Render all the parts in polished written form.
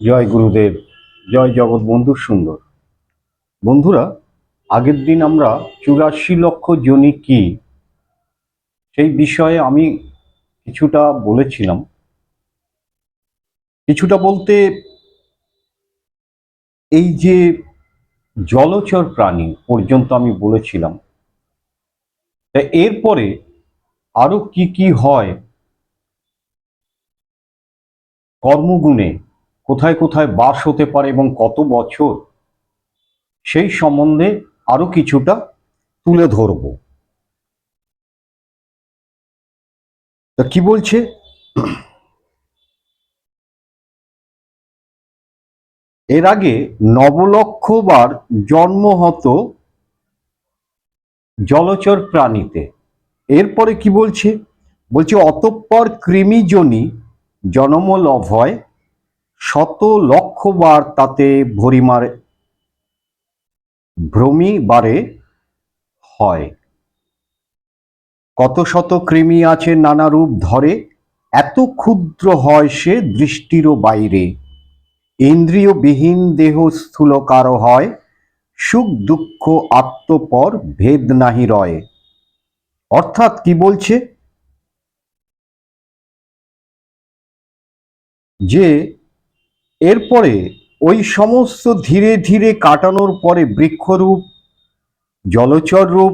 জয় গুরুদেব, জয় জগৎবন্ধু সুন্দর। বন্ধুরা, আগের দিন আমরা 84 লক্ষ যোনি কি সেই বিষয়ে আমি কিছুটা বলেছিলাম। কিছুটা বলতে এই যে জলচর প্রাণী পর্যন্ত আমি বলেছিলাম। তা এরপরে আরো কি কি হয় কর্মগুণে, কোথায় কোথায় বাস হতে পারে এবং কত বছর, সেই সম্বন্ধে আরো কিছুটা তুলে ধরব। তা কি বলছে, এর আগে 9 লক্ষবার জন্ম হতো জলচর প্রাণীতে। এরপরে কি বলছে, বলছে অতঃপর কৃমিজনী জনম লভ হয়, 100 লক্ষবার তাতে ভরিমার ভ্রমি বারে হয়। কত শত কৃমি আছে নানা রূপ ধরে, এত ক্ষুদ্র হয় সে দৃষ্টিরও বাইরে। ইন্দ্রিয়বিহীন দেহ স্থূলকার হয়, সুখ দুঃখ আত্মপর ভেদ নাহি রয়। অর্থাৎ কি বলছে, যে এরপরে ওই সমস্ত ধীরে ধীরে কাটানোর পরে বৃক্ষরূপ জলচর রূপ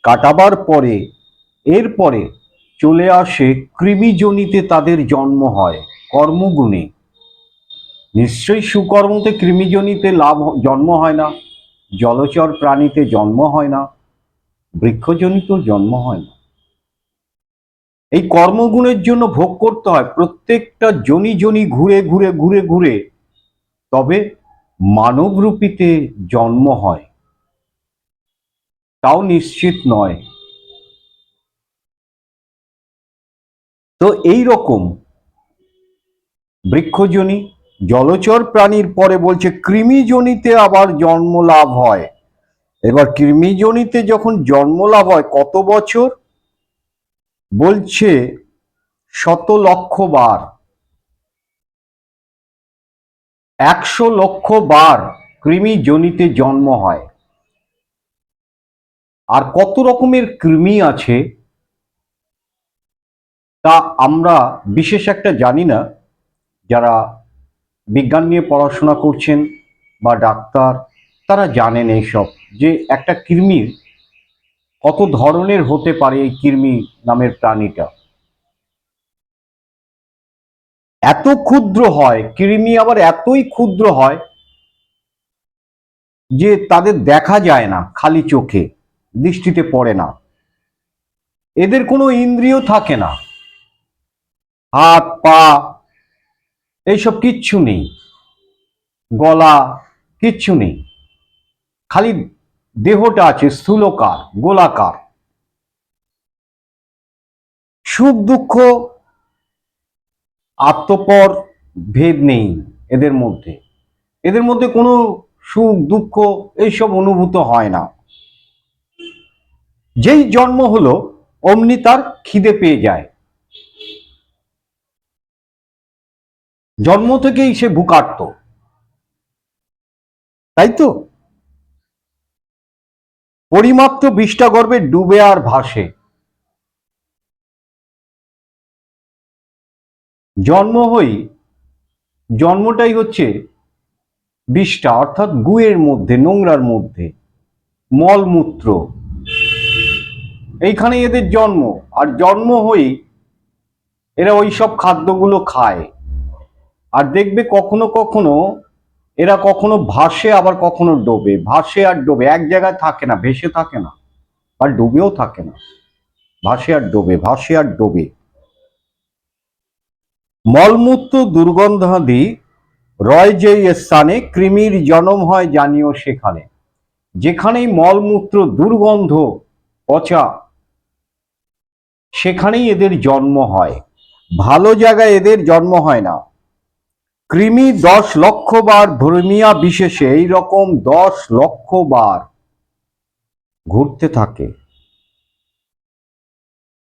কাটাবার পরে এরপরে চলে আসে কৃমিজনিতে তাদের জন্ম হয় কর্মগুণে। নিশ্চয়ই সুকর্মতে কৃমিজনিতে জন্ম হয় না, জলচর প্রাণীতে জন্ম হয় না, বৃক্ষজনিত জন্ম হয় না। এই কর্মগুণের জন্য ভোগ করতে হয় প্রত্যেকটা জনি জনি ঘুরে ঘুরে ঘুরে ঘুরে, তবে মানবরূপীতে জন্ম হয়, তাও নিশ্চিত নয়। তো এই রকম বৃক্ষজনি জলচর প্রাণীর পরে বলছে কৃমিজনিতে আবার জন্ম লাভ হয়। এবার কৃমিজনিতে যখন জন্ম লাভ হয় কত বছর, বলছে 100 লক্ষবার, 100 লক্ষবার কৃমিজনিতে জন্ম হয়। আর কত রকমের কৃমি আছে তা আমরা বিশেষ একটা জানি না। যারা বিজ্ঞান নিয়ে পড়াশোনা করছেন বা ডাক্তার, তারা জানেন এইসব, যে একটা কৃমির কত ধরনের হতে পারে। এই কৃমি নামের প্রাণীটা এত ক্ষুদ্র হয়, কৃমি আবার এতই ক্ষুদ্র হয় যে তাদের দেখা যায় না, খালি চোখে দৃষ্টিতে পড়ে না। এদের কোনো ইন্দ্রিয় থাকে না, হাত পা এইসব কিচ্ছু নেই, গলা কিচ্ছু নেই, খালি দেহটা আছে স্থূলকার গোলাকার। সুখ দুঃখ আত্মপর ভেদ নেই এদের মধ্যে, এদের মধ্যে কোনো সুখ দুঃখ এইসব অনুভূত হয় না। যেই জন্ম হলো অমনি তার খিদে পেয়ে যায়, জন্ম থেকেই সে ভুকার্ত, তাই তো। পরিমাপ্ত বিষ্ঠা গর্ভে ডুবে আর ভাসে। জন্ম হই, জন্মটাই হচ্ছে বিষ্ঠা, অর্থাৎ গুয়ের মধ্যে, নোংরার মধ্যে, মলমূত্র, এইখানে এদের জন্ম। আর জন্ম হই এরা ওই সব খাদ্যগুলো খায়। আর দেখবে কখনো কখনো এরা কখনো ভাসে আবার কখনো ডোবে, ভাসে আর ডোবে, এক জায়গায় থাকে না, ভেসে থাকে না, আর ডুবেও থাকে না, ভাসে আর ডোবে, ভাসে আর ডোবে। মলমূত্র দুর্গন্ধাদি রয় যেই স্থানে, কৃমির জন্ম হয় জানিও সেখানে। যেখানেই মলমূত্র দুর্গন্ধ পচা, সেখানেই এদের জন্ম হয়, ভালো জায়গায় এদের জন্ম হয় না। কৃমি 10 লক্ষবার ভ্রমিয়া বিশেষে, এইরকম 10 লক্ষবার ঘুরতে থাকে,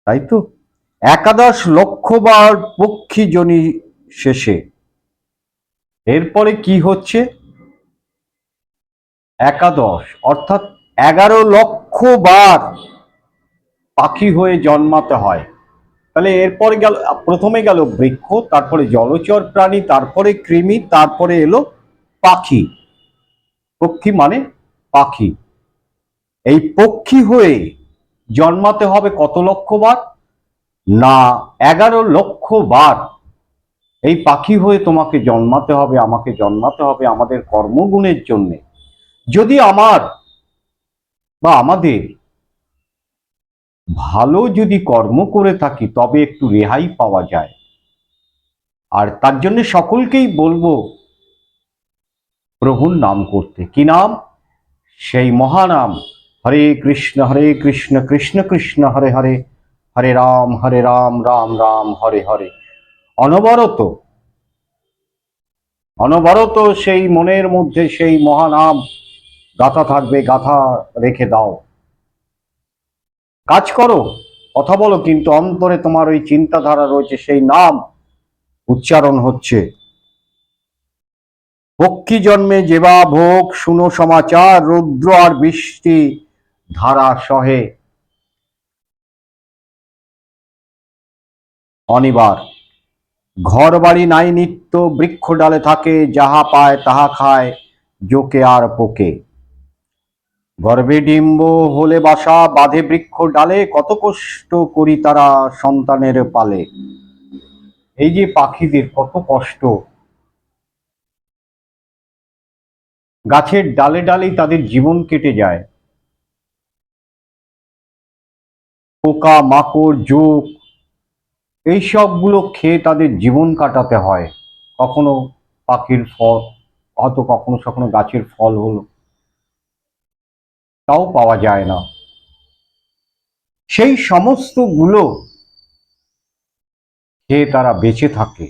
তাই তো। 11 লক্ষবার পক্ষী জনি শেষে, এরপরে কি হচ্ছে, একাদশ, অর্থাৎ 11 লক্ষ বার পাখি হয়ে জন্মাতে হয়। তাহলে এরপরে গেল, প্রথমে গেল বৃক্ষ, তারপরে জলচর প্রাণী, তারপরে কৃমি, তারপরে এলো পাখি। পক্ষী মানে পাখি। এই পক্ষী হয়ে জন্মাতে হবে কত লক্ষ বার? না, 11 লক্ষ বার এই পাখি হয়ে তোমাকে জন্মাতে হবে, আমাকে জন্মাতে হবে আমাদের কর্মগুণের জন্যে। যদি আমার বা আমাদের ভালো যদি কর্ম করে থাকি তবে একটু রেহাই পাওয়া যায়। আর তার জন্য সকলকেই বলবো প্রভুর নাম করতে। কি নাম? সেই মহানাম, হরে কৃষ্ণ কৃষ্ণ কৃষ্ণ হরে হরে, হরে রাম রাম রাম হরে হরে। অনবরত অনবরত সেই মনের মধ্যে সেই মহানাম গাথা থাকবে, গাথা রেখে দাও। কাজ করো, কথা বলো, কিন্তু অন্তরে তোমার ওই চিন্তাধারা রয়েছে, সেই নাম উচ্চারণ হচ্ছে। পক্ষী জন্মে যেবা ভোগ, শুনো সমাচার, রৌদ্র আর বৃষ্টি ধারা সহে অনিবার। ঘর বাড়ি নাই নিত্য, বৃক্ষ ডালে থাকে, যাহা পায় তাহা খায়, জোকে আর পোকে। গর্ভে ডিম্ব হলে বাসা বাঁধে বৃক্ষ ডালে, কত কষ্ট করি তারা সন্তানের পালে। এই যে পাখিদের কত কষ্ট, গাছের ডালে ডালেই তাদের জীবন কেটে যায়, পোকা মাকড় জোক এই সবগুলো খেয়ে তাদের জীবন কাটাতে হয়। কখনো পাখির ফল, হয়তো কখনো কখনো গাছের ফল হলো, তাও পাওয়া যায় না। সেই সমস্ত গুলো খেয়ে তারা বেঁচে থাকে।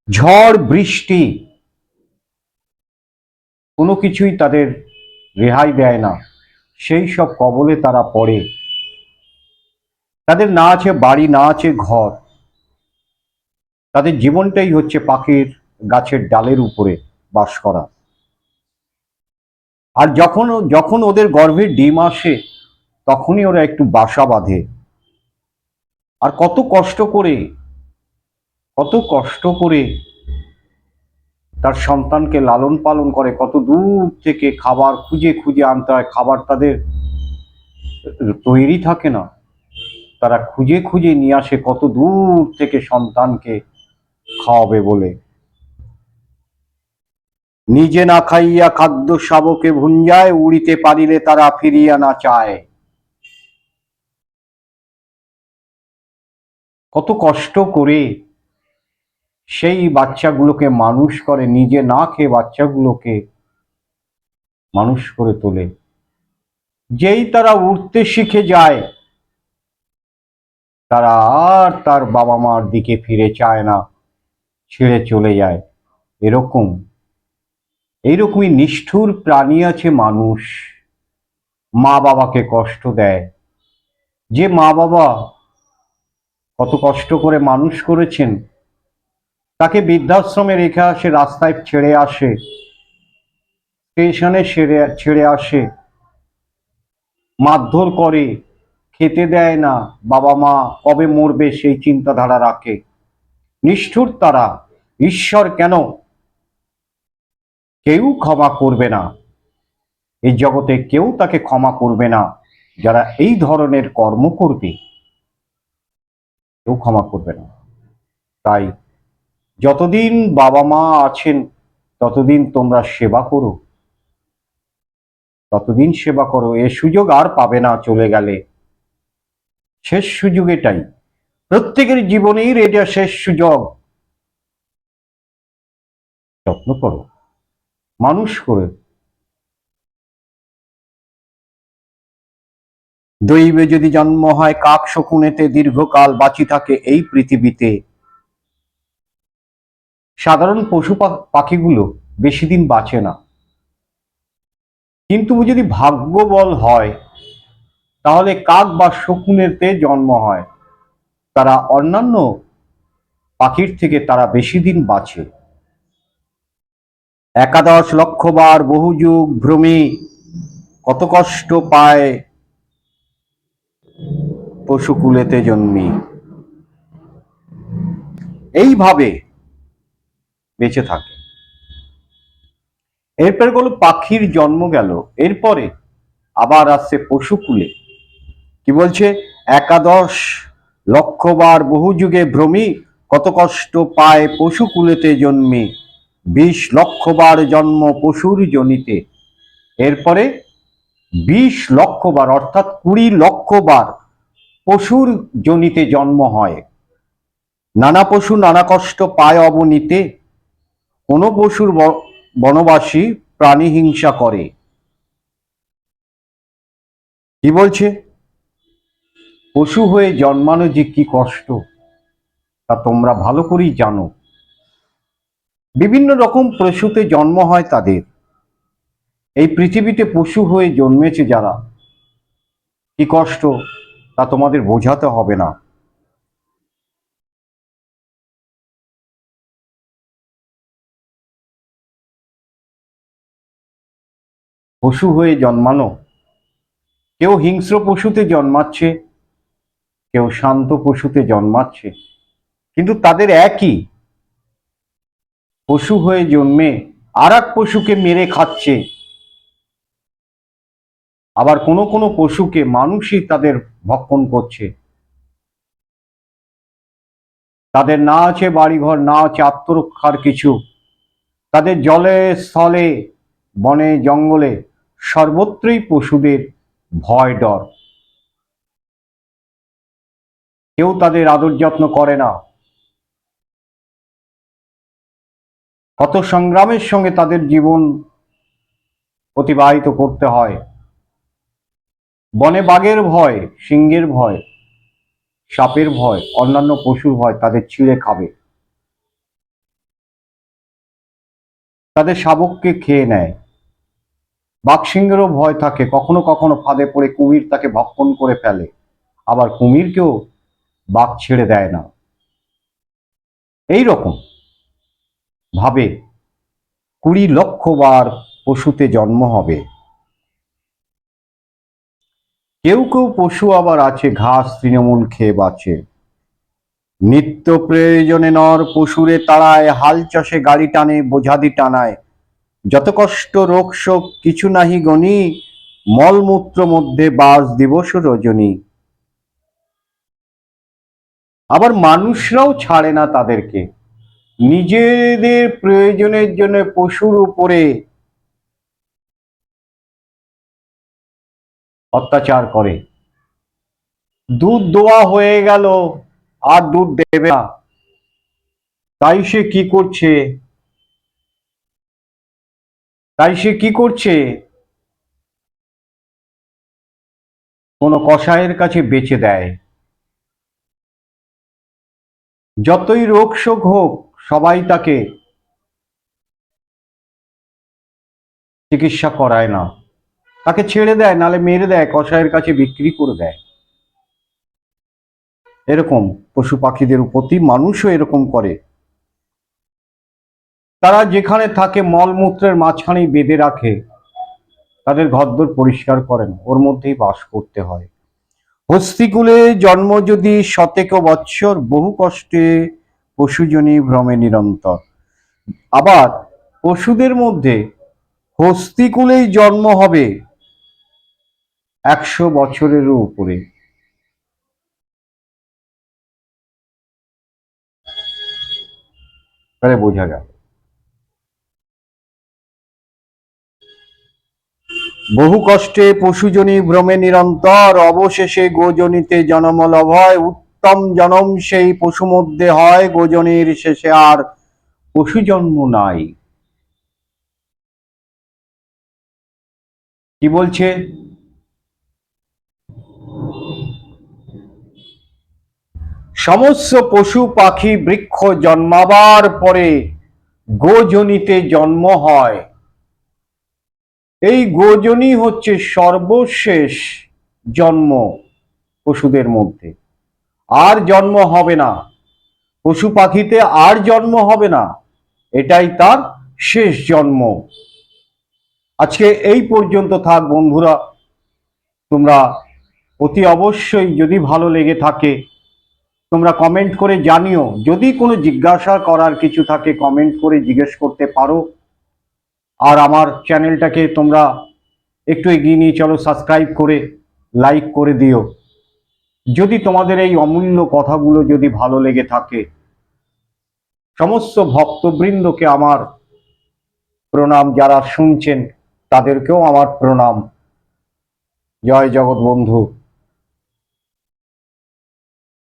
ঝড় বৃষ্টি কোনো কিছুই তাদের রেহাই দেয় না, সেই সব কবলে তারা পড়ে। তাদের না আছে বাড়ি, না আছে ঘর, তাদের জীবনটাই হচ্ছে পাখির গাছের ডালের উপরে বাস করা। আর যখন যখন ওদের গর্ভে ডিম আসে তখনই ওরা একটু বাসা বাঁধে। আর কত কষ্ট করে তার সন্তানকে লালন পালন করে, কত দূর থেকে খাবার খুঁজে খুঁজে আনতে হয়, খাবার তাদের তৈরি থাকে না, তারা খুঁজে খুঁজে নিয়ে আসে কত দূর থেকে সন্তানকে খাওয়াবে বলে। নিজে না খাইয়া খাদ্য শাবকে ভুঞ্জায়, উড়িতে পারিলে তারা ফিরিয়া না চায়। কত কষ্ট করে সেই বাচ্চাগুলোকে মানুষ করে, নিজে না খেয়ে বাচ্চাগুলোকে মানুষ করে তোলে। যেই তারা উড়তে শিখে যায় তারা আর তার বাবা মার দিকে ফিরে চায় না, ছেড়ে চলে যায়। এইরকমই নিষ্ঠুর প্রাণী আছে মানুষ, মা বাবাকে কষ্ট দেয়। যে মা বাবা কত কষ্ট করে মানুষ করেছেন, তাকে বৃদ্ধাশ্রমে রেখে আসে, রাস্তায় ছেড়ে আসে, স্টেশনে ছেড়ে আসে, মারধর করে, খেতে দেয় না, বাবা মা কবে মরবে সেই চিন্তাধারা রাখে। নিষ্ঠুর তারা। ঈশ্বর কেন কেউ ক্ষমা করবে না, এই জগতে কেউ তাকে ক্ষমা করবে না। যারা এই ধরনের কর্ম করবে কেউ ক্ষমা করবে না। তাই যতদিন বাবা মা আছেন ততদিন তোমরা সেবা করো, ততদিন সেবা করো। এ সুযোগ আর পাবে না চলে গেলে, শেষ সুযোগ এটাই। প্রত্যেকের জীবনেই এটা শেষ সুযোগ। যত্ন করো, মানুষ করে। দৈবে যদি জন্ম হয় কাক শকুনেতে, দীর্ঘকাল বাঁচি থাকে এই পৃথিবীতে। সাধারণ পশু পাখিগুলো বেশি দিন বাঁচে না, কিন্তু যদি ভাগ্য বল হয় তাহলে কাক বা শকুনেতে জন্ম হয়, তারা অন্যান্য পাখির থেকে তারা বেশি দিন বাঁচে। একাদশ লক্ষবার বহু যুগ ভ্রমি, কত কষ্ট পায় পশুকুলেতে জন্মি। এইভাবে বেঁচে থাকে। এরপরে গেল পাখির জন্ম গেল, এরপরে আবার আসছে পশুকুলে। কি বলছে? একাদশ লক্ষবার বহু যুগে ভ্রমি, কত কষ্ট পায় পশুকুলেতে জন্মে। 20 লক্ষবার জন্ম পশুর জনিতে। এরপরে 20 লক্ষবার অর্থাৎ 20 লক্ষবার পশুর জনিতে জন্ম হয়। নানা পশু নানা কষ্ট পায় অবনীতে। কোন পশুর বনবাসী প্রাণী হিংসা করে। কি বলছে? পশু হয়ে জন্মানো যে কি কষ্ট তা তোমরা ভালো করেই জানো। বিভিন্ন রকম পশুতে জন্ম হয় তাদের। এই পৃথিবীতে পশু হয়ে জন্মেছে যারা, কি কষ্ট তা তোমাদের বোঝাতে হবে না। পশু হয়ে জন্মানো, কেউ হিংস্র পশুতে জন্মাচ্ছে, কেউ শান্ত পশুতে জন্মাচ্ছে, কিন্তু তাদের একই, পশু হয়ে জন্মে আর এক পশুকে মেরে খাচ্ছে। আবার কোনো কোনো পশুকে মানুষই তাদের ভক্ষণ করছে। তাদের না আছে বাড়িঘর, না আছে আত্মরক্ষার কিছু। তাদের জলে স্থলে বনে জঙ্গলে সর্বত্রই পশুদের ভয় ডর। কেউ তাদের আদর যত্ন করে না। কত সংগ্রামের সঙ্গে তাদের জীবন অতিবাহিত করতে হয়। বনে বাঘের ভয়, সিংহের ভয়, সাপের ভয়, অন্যান্য পশুর ভয়, তাদের ছিঁড়ে খাবে, তাদের শাবককে খেয়ে নেয়। বাঘ সিংহেরও ভয় থাকে, কখনো কখনো ফাঁদে পড়ে কুমির তাকে ভক্ষণ করে ফেলে, আবার কুমিরকেও বাঘ ছেড়ে দেয় না। এই রকম ভাবে 20 লক্ষ বার পশুতে জন্ম হবে। কেউ কেউ পশু আবার আছে ঘাস তৃণমূল খেয়ে বাঁচে। নিত্য প্রয়োজনে নর পশুরে তাড়ায়, হাল চাষে গাড়ি টানে বোঝাদি টানায়। যত কষ্ট রোগ শোক কিছু নাহি গনি, মলমূত্র মধ্যে বাস দিবস রজনী। আবার মানুষরাও ছাড়ে না তাদেরকে, নিজেদের প্রয়োজনের জন্য পশুর উপরে অত্যাচার করে। দুধ দোয়া হয়ে গেল, আর দুধ দেবে না, তাই সে কি করছে? কোনো কসাইয়ের কাছে বেচে দেয়। যতই রোগ শোক হোক সবাই তাকে চিকিৎসা করায় না, তাকে ছেড়ে দেয়, নালে মেরে দেয়, কসাইয়ের কাছে বিক্রি করে দেয়। এরকম পশু পাখিদের প্রতি মানুষও এরকম করে। তারা যেখানে থাকে মলমূত্রের মাঝখানেই বেঁধে রাখে, তাদের ঘরদোর পরিষ্কার করেন, ওর মধ্যেই বাস করতে হয়। হস্তিকুলে জন্ম যদি শতেক বৎসর, বহু কষ্টে পশুজনী ভ্রমে নিরন্তর। আবার পশুদের মধ্যে হস্তিকুলেই জন্ম হবে 100 বছরেরও উপরে। তাহলে বোঝা গেল বহু কষ্টে পশুজনী ভ্রমে নিরন্তর, অবশেষে গোজনিতে জনমল ভয়। উত্তম জনম সেই পশু মধ্যে হয়, গোজনির শেষে আর পশু জন্ম নাই। কি বলছে? সমস্ত পশু পাখি বৃক্ষ জন্মাবার পরে গোজনিতে জন্ম হয়। এই গোজনি হচ্ছে সর্বশেষ জন্ম পশুদের মধ্যে। আর জন্ম হবে না, পশু পাখিতে আর জন্ম হবে না, এটাই তার শেষ জন্ম। আজকে এই পর্যন্ত থাক বন্ধুরা। তোমরা অতি অবশ্যই যদি ভালো লেগে থাকে তোমরা কমেন্ট করে জানিও। যদি কোনো জিজ্ঞাসা করার কিছু থাকে কমেন্ট করে জিজ্ঞেস করতে পারো। আর আমার চ্যানেলটাকে তোমরা একটু এগিয়ে নিয়ে চলো, সাবস্ক্রাইব করে লাইক করে দিও। যদি তোমাদের এই অমূল্য কথাগুলো যদি ভালো লেগে থাকে, সমস্ত ভক্তবৃন্দকে আমার প্রণাম, যারা শুনছেন তাদেরকেও আমার প্রণাম। জয় জগৎ বন্ধু।